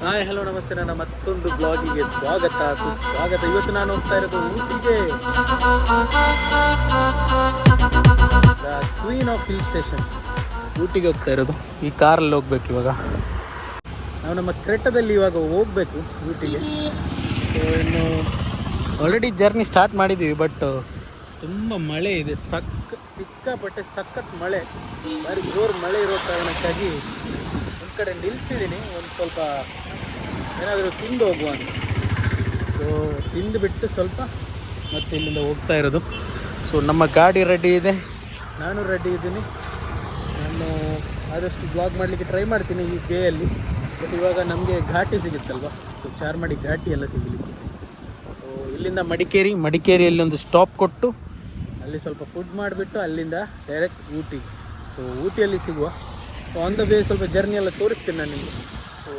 Hi hello ನಮಸ್ತೆ, ನನ್ನ ಮತ್ತೊಂದು ಬ್ಲಾಗಿಗೆ ಸುಸ್ವಾಗತ. ಇವತ್ತು ನಾನು ಹೋಗ್ತಾ ಇರೋದು ಊಟಿಗೆ, the queen of hill station ಊಟಿಗೆ ಹೋಗ್ತಾ ಇರೋದು. ಈ ಕಾರಲ್ಲಿ ಹೋಗ್ಬೇಕು. ಇವಾಗ ನಾವು ನಮ್ಮ ಕ್ರೆಟದಲ್ಲಿ ಇವಾಗ ಹೋಗ್ಬೇಕು ಊಟಿಗೆ. ಸೊ ಇನ್ನು ಆಲ್ರೆಡಿ ಜರ್ನಿ ಸ್ಟಾರ್ಟ್ ಮಾಡಿದ್ದೀವಿ, ಬಟ್ ತುಂಬ ಮಳೆ ಇದೆ, ಸಿಕ್ಕಾಪಟ್ಟೆ ಸಖತ್ ಮಳೆ, ಭಾರಿ ಜೋರು ಮಳೆ ಇರೋ ಕಾರಣಕ್ಕಾಗಿ ಒಂದು ಕಡೆ ನಿಲ್ಲಿಸಿದ್ದೀನಿ. ಒಂದು ಸ್ವಲ್ಪ ಏನಾದರೂ ತಿಂದು ಹೋಗುವ ಅಂತ. ಸೊ ತಿಂದುಬಿಟ್ಟು ಸ್ವಲ್ಪ ಮತ್ತೆ ಇಲ್ಲಿಂದ ಹೋಗ್ತಾ ಇರೋದು. ಸೊ ನಮ್ಮ ಗಾಡಿ ರೆಡಿ ಇದೆ, ನಾನು ರೆಡಿ ಇದ್ದೀನಿ. ನಾನು ಆದಷ್ಟು ಬ್ಲಾಗ್ ಮಾಡಲಿಕ್ಕೆ ಟ್ರೈ ಮಾಡ್ತೀನಿ ಈ ಡೇಯಲ್ಲಿ. ಬಟ್ ಇವಾಗ ನಮಗೆ ಘಾಟಿ ಸಿಗುತ್ತಲ್ವ, ಸೊ ಚಾರ್ಮಾಡಿ ಘಾಟಿ ಎಲ್ಲ ಸಿಗಲಿಕ್ಕೆ. ಸೊ ಇಲ್ಲಿಂದ ಮಡಿಕೇರಿಯಲ್ಲಿ ಒಂದು ಸ್ಟಾಪ್ ಕೊಟ್ಟು ಅಲ್ಲಿ ಸ್ವಲ್ಪ ಫುಡ್ ಮಾಡಿಬಿಟ್ಟು ಅಲ್ಲಿಂದ ಡೈರೆಕ್ಟ್ ಊಟಿ. ಸೊ ಊಟಿಯಲ್ಲಿ ಸಿಗುವ. ಸೊ ಆನ್ ದ ವೇ ಸ್ವಲ್ಪ ಜರ್ನಿ ಎಲ್ಲ ತೋರಿಸ್ತೀನಿ ನಾನು ನಿಮಗೆ. So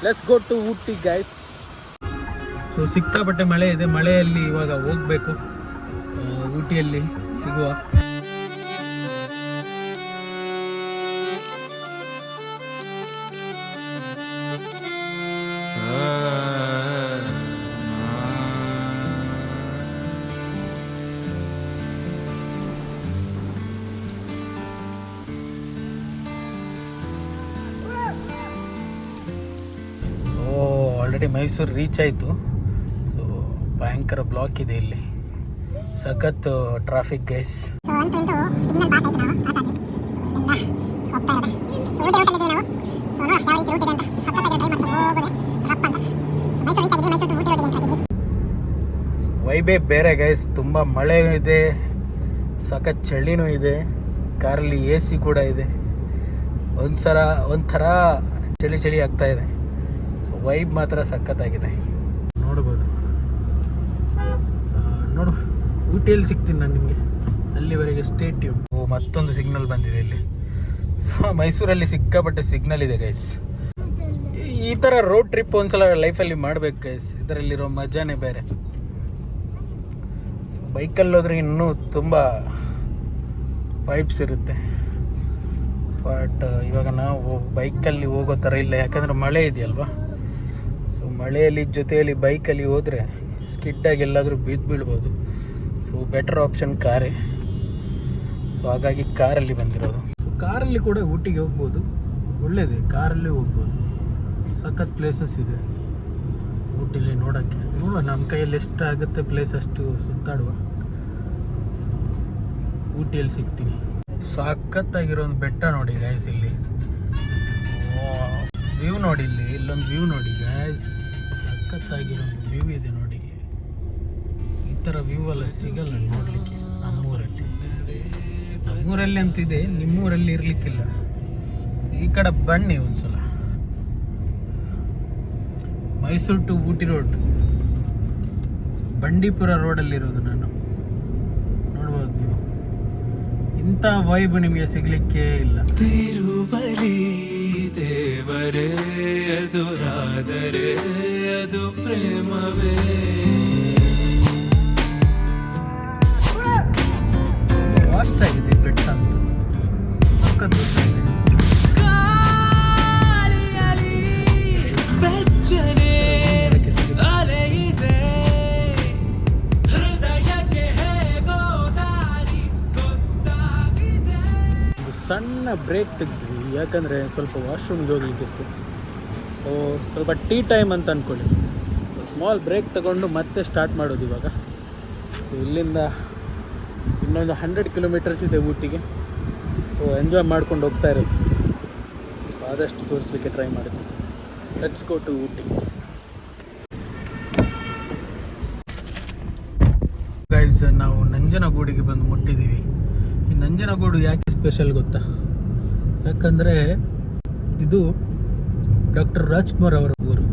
let's go to Ooty guys. So ಸಿಕ್ಕಾಪಟ್ಟೆ ಮಳೆ ಇದೆ, ಮಳೆಯಲ್ಲಿ ಇವಾಗ ಹೋಗಬೇಕು, ಊಟಿಯಲ್ಲಿ ಸಿಗುವ. ಆಲ್ರೆಡಿ ಮೈಸೂರು ರೀಚ್ ಆಯಿತು. ಸೊ ಭಯಂಕರ ಬ್ಲಾಕ್ ಇದೆ ಇಲ್ಲಿ, ಸಖತ್ ಟ್ರಾಫಿಕ್ ಗೈಸ್. ವೈಬೇ ಬೇರೆ ಗೈಸ್, ತುಂಬ ಮಳೆ ಇದೆ, ಸಖತ್ ಚಳಿನೂ ಇದೆ, ಕಾರಲ್ಲಿ AC ಕೂಡ ಇದೆ. ಒಂಥರ ಚಳಿ ಆಗ್ತಾ ಇದೆ. ಸೊ ವೈಬ್ ಮಾತ್ರ ಸಖತ್ತಾಗಿದೆ, ನೋಡ್ಬೋದು. ನೋಡು, ಊಟಿಯಲ್ಲಿ ಸಿಗ್ತೀನಿ ನಾನು ನಿಮಗೆ, ಅಲ್ಲಿವರೆಗೆ ಸ್ಟೇ ಟ್ಯೂನ್. ಮತ್ತೊಂದು ಸಿಗ್ನಲ್ ಬಂದಿದೆ ಇಲ್ಲಿ. ಸೊ ಮೈಸೂರಲ್ಲಿ ಸಿಕ್ಕಾಪಟ್ಟೆ ಸಿಗ್ನಲ್ ಇದೆ ಗೈಸ್. ಈ ಥರ ರೋಡ್ ಟ್ರಿಪ್ ಒಂದ್ಸಲ ಲೈಫಲ್ಲಿ ಮಾಡ್ಬೇಕು ಗೈಸ್, ಇದರಲ್ಲಿರೋ ಮಜಾನೇ ಬೇರೆ. ಬೈಕಲ್ಲಿ ಹೋದ್ರೆ ಇನ್ನೂ ತುಂಬ ವೈಬ್ಸ್ ಇರುತ್ತೆ. ಬಟ್ ಇವಾಗ ನಾವು ಬೈಕಲ್ಲಿ ಹೋಗೋ ಥರ ಇಲ್ಲ, ಯಾಕಂದರೆ ಮಳೆ ಇದೆಯಲ್ವಾ. ಸೊ ಮಳೆಯಲ್ಲಿ ಜೊತೆಯಲ್ಲಿ ಬೈಕಲ್ಲಿ ಹೋದರೆ ಸ್ಕಿಡ್ಡಾಗಿ ಎಲ್ಲಾದರೂ ಬೀಳ್ಬೋದು. ಸೊ ಬೆಟರ್ ಆಪ್ಷನ್ ಕಾರೇ. ಸೊ ಹಾಗಾಗಿ ಕಾರಲ್ಲಿ ಬಂದಿರೋದು. ಸೊ ಕಾರಲ್ಲಿ ಕೂಡ ಊಟಿಗೆ ಹೋಗ್ಬೋದು, ಒಳ್ಳೆಯದೇ, ಕಾರಲ್ಲಿ ಹೋಗ್ಬೋದು. ಸಖತ್ ಪ್ಲೇಸಸ್ ಇದೆ ಊಟಿಲಿ ನೋಡೋಕ್ಕೆ. ನೋಡುವ ನಮ್ಮ ಕೈಯಲ್ಲಿ ಎಷ್ಟು ಆಗುತ್ತೆ ಪ್ಲೇಸ್ ಅಷ್ಟು ಸುತ್ತಾಡುವ. ಊಟಿಯಲ್ಲಿ ಸಿಗ್ತೀನಿ. ಸಖತ್ತಾಗಿರೋ ಒಂದು ಬೆಟ್ಟ ನೋಡಿ ಗೈಸ್, ಇಲ್ಲಿ ವ್ಯೂ ನೋಡಿ, ಇಲ್ಲೊಂದು ವ್ಯೂ ನೋಡಿ ಗೈಸ್, ಸಖತ್ತಾಗಿರೋ ಒಂದು ವ್ಯೂ ಇದೆ ನೋಡಿ. ಇಲ್ಲಿ ಈ ಥರ ವ್ಯೂ ಎಲ್ಲ ಸಿಗಲ್ಲ ನೋಡಲಿಕ್ಕೆ ನಮ್ಮೂರಲ್ಲಿ ಅಂತಿದೆ, ನಿಮ್ಮೂರಲ್ಲಿ ಇರಲಿಕ್ಕಿಲ್ಲ. ಈ ಕಡೆ ಬನ್ನಿ ಒಂದ್ಸಲ. ಮೈಸೂರು ಟು ಊಟಿ ರೋಡ್, ಬಂಡೀಪುರ ರೋಡಲ್ಲಿರೋದು ನಾನು. ನೋಡ್ಬೋದು ನೀವು, ಇಂಥ ವೈಬ್ ನಿಮಗೆ ಸಿಗ್ಲಿಕ್ಕೆ ಇಲ್ಲ. ತಿರುವಲಿ ದೇವರೇ ಎದುರಾದರೆ ಅದು ಪ್ರೇಮವೇ. ವಾಸ್ತಾಗಿದೆ ಬೆಟ್ಟ ಅಂತ, ಸಖತ್ ಇದೆ. ಸಣ್ಣ ಬ್ರೇಕ್ ತೆಗೆದ್ವಿ, ಯಾಕಂದರೆ ಸ್ವಲ್ಪ ವಾಶ್ರೂಮ್ಗೆ ಹೋಗ್ಲಿಕ್ಕಿತ್ತು. ಸೊ ಸ್ವಲ್ಪ ಟೀ ಟೈಮ್ ಅಂತ ಅಂದ್ಕೊಳ್ಳಿ. ಸ್ಮಾಲ್ ಬ್ರೇಕ್ ತಗೊಂಡು ಮತ್ತೆ ಸ್ಟಾರ್ಟ್ ಮಾಡೋದು ಇವಾಗ. ಸೊ ಇಲ್ಲಿಂದ ಇನ್ನೊಂದು 100 ಕಿಲೋಮೀಟರ್ಸ್ ಇದೆ ಊಟಿಗೆ. ಸೊ ಎಂಜಾಯ್ ಮಾಡ್ಕೊಂಡು ಹೋಗ್ತಾ ಇರೋದು. ಆದಷ್ಟು ತೋರಿಸ್ಲಿಕ್ಕೆ ಟ್ರೈ ಮಾಡಿದ್ವಿ. Let's go to Ooty guys. ನಾವು ನಂಜನಗೂಡಿಗೆ ಬಂದು ಮುಟ್ಟಿದ್ದೀವಿ. ಈ ನಂಜನಗೂಡು ಯಾಕೆ ಸ್ಪೆಷಲ್ ಗೊತ್ತಾ? ಯಾಕಂದರೆ ಇದು ಡಾಕ್ಟರ್ ರಾಜ್ಕುಮಾರ್ ಅವರ ಊರು.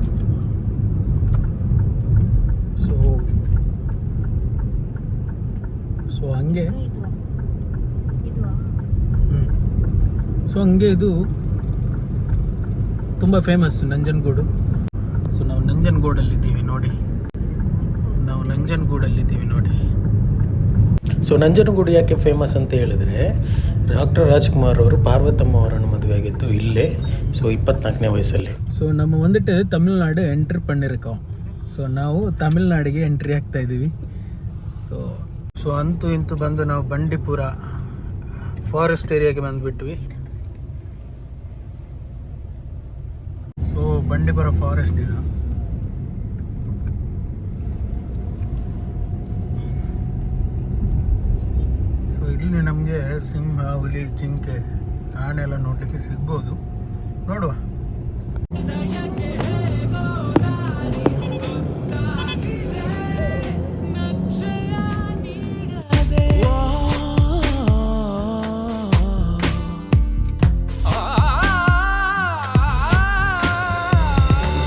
ಸೊ ಹಂಗೆ ಇದು ತುಂಬ ಫೇಮಸ್ ನಂಜನಗೂಡು. ಸೊ ನಾವು ನಂಜನಗೂಡಲ್ಲಿದ್ದೀವಿ ನೋಡಿ. ಸೊ ನಂಜನಗೂಡು ಯಾಕೆ ಫೇಮಸ್ ಅಂತ ಹೇಳಿದ್ರೆ ಡಾಕ್ಟರ್ ರಾಜ್ಕುಮಾರ್ ಅವರು ಪಾರ್ವತಮ್ಮ ಅವರನ್ನು ಮದುವೆ ಆಗಿದ್ದು ಇಲ್ಲೇ. ಸೊ 24ನೇ ವಯಸ್ಸಲ್ಲಿ. ಸೊ ನಮ್ಮ வந்துட்டு ತಮಿಳ್ನಾಡು ಎಂಟ್ರಿ பண்ணிருக்கோம். ಸೊ ನಾವು ತಮಿಳ್ನಾಡಿಗೆ ಎಂಟ್ರಿ ಆಗ್ತಾ ಇದ್ದೀವಿ. ಸೊ ಅಂತೂ ಇಂತೂ ಬಂದು ನಾವು ಬಂಡೀಪುರ ಫಾರೆಸ್ಟ್ ಏರಿಯಾಗೆ ಬಂದುಬಿಟ್ವಿ. ಸೊ ಬಂಡೀಪುರ ಫಾರೆಸ್ಟ್ ಇದು. ಸೊ ಇಲ್ಲಿ ನಮಗೆ ಸಿಂಹ, ಹುಲಿ, ಜಿಂಕೆ, ಆನೆ ಎಲ್ಲ ನೋಡಲಿಕ್ಕೆ ಸಿಗ್ಬೋದು. ನೋಡುವ.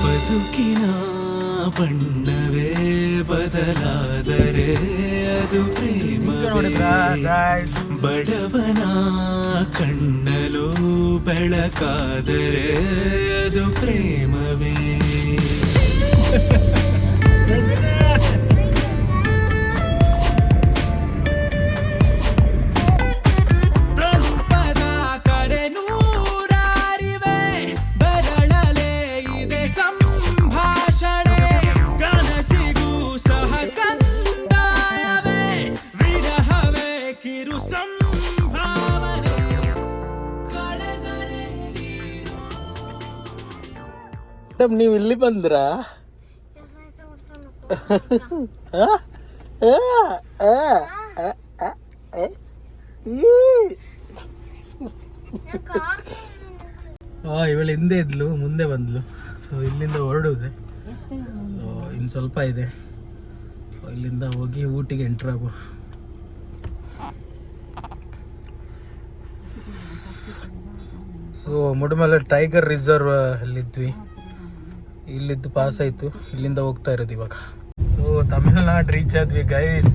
ಬದುಕಿನ ಬಣ್ಣವೇ ಬದಲಾದರೆ ಅದು ಪ್ರೇಮವೇ, ಬಡವನ ಕಣ್ಣಲು ಬೆಳಕಾದರೆ ಅದು ಪ್ರೇಮವೇ. ಮೇಡಮ್ ನೀವು ಇಲ್ಲಿ ಬಂದ್ರಾ? ಇವಳು ಹಿಂದೆ ಇದ್ಲು, ಮುಂದೆ ಬಂದ್ಲು. ಸೊ ಇಲ್ಲಿಂದ ಹೊರಡುವುದೇ. ಸೊ ಇನ್ನು ಸ್ವಲ್ಪ ಇದೆ. ಸೊ ಇಲ್ಲಿಂದ ಹೋಗಿ ಊಟಿಗೆ ಎಂಟ್ರ್ ಆಗು. ಸೊ ಮುಡುಮಲೆ ಟೈಗರ್ ರಿಸರ್ವ್ ಅಲ್ಲಿದ್ವಿ. ಇಲ್ಲಿದ್ದು ಪಾಸ್ ಆಯಿತು. ಇಲ್ಲಿಂದ ಹೋಗ್ತಾ ಇರೋದು ಇವಾಗ. ಸೊ ತಮಿಳ್ನಾಡು ರೀಚ್ ಆದ್ವಿ ಗೈಸ್.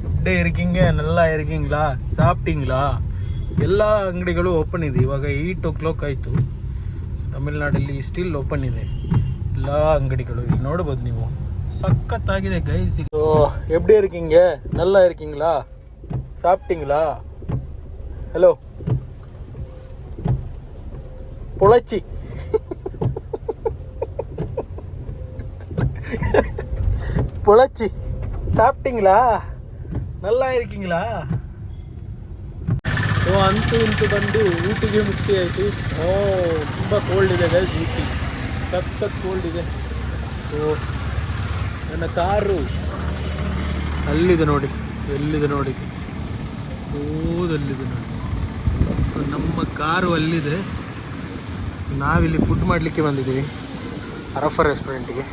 ಇಪ್ಪಡೆ ಇರ್ಕಿಂಗೆ ನೆಲ್ಲ ಇರ್ಕಿಂಗ್ಲಾ, ಸಾಫ್ಟಿಂಗ್ಲಾ, ಎಲ್ಲ ಅಂಗಡಿಗಳು ಓಪನ್ ಇದೆ. ಇವಾಗ 8 o'clock ಆಯಿತು. ತಮಿಳ್ನಾಡಲ್ಲಿ ಸ್ಟಿಲ್ ಓಪನ್ ಇದೆ ಎಲ್ಲ ಅಂಗಡಿಗಳು. ಇಲ್ಲಿ ನೋಡ್ಬೋದು ನೀವು, ಸಖತ್ತಾಗಿದೆ ಗೈಸ್. ಸೊ ಎಪ್ಪಡಿ ಇರ್ಕಿಂಗೆ ನೆಲ್ಲ ಇರ್ಕಿಂಗ್ಲಾ, ಸಾಫ್ಟಿಂಗ್ಲಾ. ಹಲೋ பொழச்சி பொழச்சி சாப்பிட்டீங்களா? நல்லா இருக்கீங்களா? ಸೊ ಅಂತೂ ಇಂತೂ ಬಂದು ಊಟಿಗೆ ಮುಕ್ತಿ ಆಯಿತು. ತುಂಬ ಕೋಲ್ಡ್ ಇದೆ ಗೈಸ್, ಊಟಿ ಸಖತ್ ಕೋಲ್ಡ್ ಇದೆ. ಸೊ ನನ್ನ ಕಾರು ಅಲ್ಲಿದೆ ನೋಡಿ, ಎಲ್ಲಿದೆ ನೋಡಿ, ಓದಲ್ಲಿದೆ ನೋಡಿ. ಸೊ ನಮ್ಮ ಕಾರು ಅಲ್ಲಿದೆ. ನಾವಿಲ್ಲಿ ಫುಡ್ ಮಾಡಲಿಕ್ಕೆ ಬಂದಿದ್ದೀವಿ ಅರಫ ರೆಸ್ಟೋರೆಂಟಿಗೆ.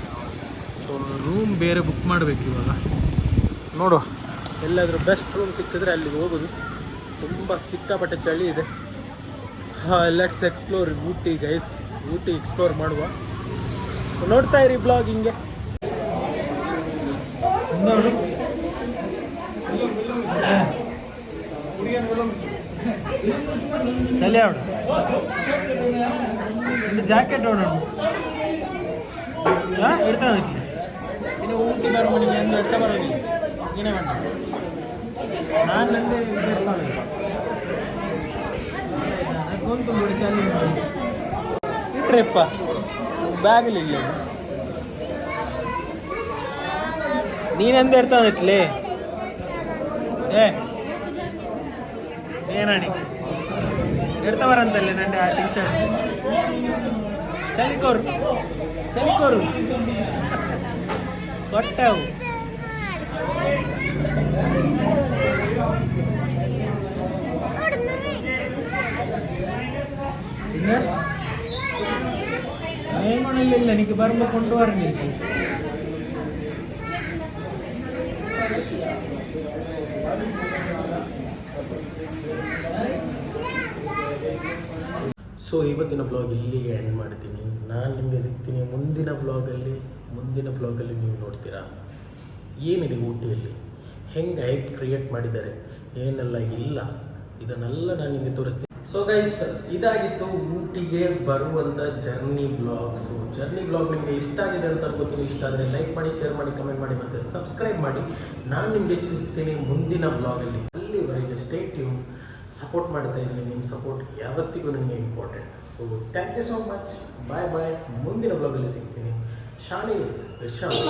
ಸೊ ರೂಮ್ ಬೇರೆ ಬುಕ್ ಮಾಡಬೇಕು ಇವಾಗ. ನೋಡುವ ಎಲ್ಲಾದರೂ ಬೆಸ್ಟ್ ರೂಮ್ ಸಿಕ್ಕಿದ್ರೆ ಅಲ್ಲಿಗೆ ಹೋಗೋದು. ತುಂಬ ಸಿಕ್ಕಾಪಟ್ಟೆ ಚಳಿ ಇದೆ. Let's explore Ooty guys. Ooty explore ಮಾಡುವ. ನೋಡ್ತಾ ಇರಿ ಬ್ಲಾಗ್ ಹಿಂಗೆ. ಚಳಿ ಅವಳು ಜಾಕೆಟ್ ನೋಡೋಣ ಇಡ್ತಾನೆ. ಇನ್ನು ಊಟಿ ಬರ್ಮನಿಗೆ ಎಂದು ಎಟ್ಟ ಬರೋದಿಲ್ಲ ಏನೇ ಮಾಡ. ನಾನು ನಂದೇ ಗೊಂತು ನೋಡಿ ಚಳಿ ಇಟ್ರಪ್ಪ ಬ್ಯಾಗಲ್ಲಿ ಇಲ್ಲ. ನೀನೆಂದು ಇಡ್ತಾನೆ ಇಟ್ಲಿ ಏನಾಡಿ ಎಡ್ತವರಂತಲ್ಲೇ ನಂಡೆ ಆ ಟಿ ಶರ್ಟ್. ಚಲಿಕೋರು ಚಲಿಕೋರು ಕೊಟ್ಟವು. ಏಮಣಿಲ್ಲ ನಿನಗೆ ಬರ್ಬೇಕು ಕೊಂಡು ಬರಲಿಲ್ಲ. ಸೊ ಇವತ್ತಿನ ವ್ಲಾಗ್ ಇಲ್ಲಿಗೆ ಎಂಡ್ ಮಾಡ್ತೀನಿ. ನಾನು ನಿಮಗೆ ಸಿಗ್ತೀನಿ ಮುಂದಿನ ವ್ಲಾಗಲ್ಲಿ ನೀವು ನೋಡ್ತೀರಾ ಏನಿದೆ ಊಟಿಯಲ್ಲಿ, ಹೆಂಗೆ ಹೈಪ್ ಕ್ರಿಯೇಟ್ ಮಾಡಿದ್ದಾರೆ, ಏನೆಲ್ಲ ಇಲ್ಲ, ಇದನ್ನೆಲ್ಲ ನಾನು ನಿಮಗೆ ತೋರಿಸ್ತೀನಿ. ಸೊ ಗೈಸ್, ಇದಾಗಿತ್ತು ಊಟಿಗೆ ಬರುವಂಥ journey blog. So journey blog ನಿಮಗೆ ಇಷ್ಟ ಆಗಿದೆ ಅಂತ ಅನ್ಕೋತೀನಿ. ಇಷ್ಟ ಆದರೆ ಲೈಕ್ ಮಾಡಿ, ಶೇರ್ ಮಾಡಿ, ಕಮೆಂಟ್ ಮಾಡಿ ಮತ್ತು ಸಬ್ಸ್ಕ್ರೈಬ್ ಮಾಡಿ. ನಾನು ನಿಮಗೆ ಸಿಗ್ತೀನಿ ಮುಂದಿನ ಬ್ಲಾಗಲ್ಲಿ. ಅಲ್ಲಿವರೆಗೆ ಸ್ಟೇ ಟ್ಯೂನ್, ಸಪೋರ್ಟ್ ಮಾಡ್ತಾ ಇದ್ದೀನಿ. ನಿಮ್ಮ ಸಪೋರ್ಟ್ ಯಾವತ್ತಿಗೂ ನನಗೆ important. So thank you so much. Bye bye. ಮುಂದಿನ ಬ್ಲಾಗಲ್ಲಿ ಸಿಗ್ತೀನಿ. ಶಾಲೆ ಇರ್ಷಾದ್.